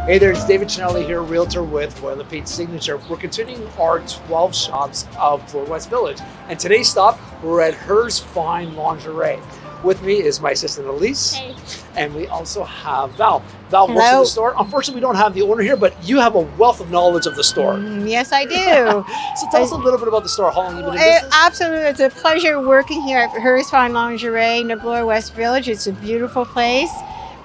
Hey there, it's David Cinelli here, Realtor with Royal Paid Signature. We're continuing our 12 shops of Bloor West Village. And today's stop, we're at Hers Fine Lingerie. With me is my assistant Elise. Hey. And we also have Val. Val Hello. works at the store. Unfortunately, we don't have the owner here, but you have a wealth of knowledge of the store. Yes, I do. So tell us a little bit about the store. How long have you been in business? Absolutely. It's a pleasure working here at Hers Fine Lingerie in the Bloor West Village. It's a beautiful place.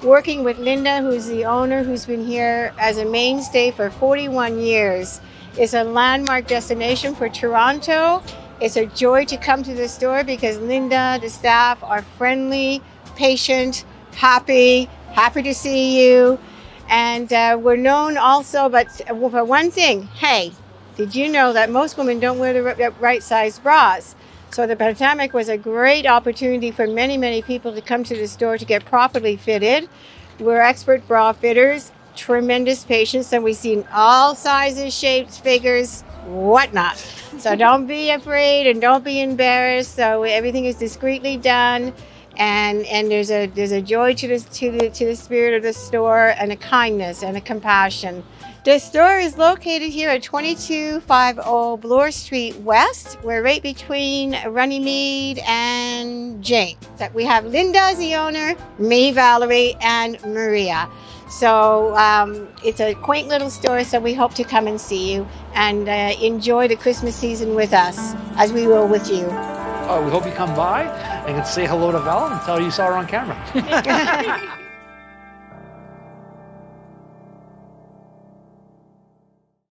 Working with Linda, who's the owner, who's been here as a mainstay for 41 years. It's a landmark destination for Toronto. It's a joy to come to the store because Linda, the staff are friendly, patient, happy to see you. And we're known also, but for one thing, hey, did you know that most women don't wear the right size bras? So the pandemic was a great opportunity for many, many people to come to the store to get properly fitted. We're expert bra fitters, tremendous patients, and we've seen all sizes, shapes, figures, whatnot. So don't be afraid and don't be embarrassed. So everything is discreetly done, and there's a joy to the spirit of the store, and a kindness and a compassion. The store is located here at 2250 Bloor Street West. We're right between Runnymede and Jane. We have Linda as the owner, me, Valerie, and Maria. So it's a quaint little store, so we hope to come and see you and enjoy the Christmas season with us, as we will with you. We hope you come by and can say hello to Val and tell her you saw her on camera.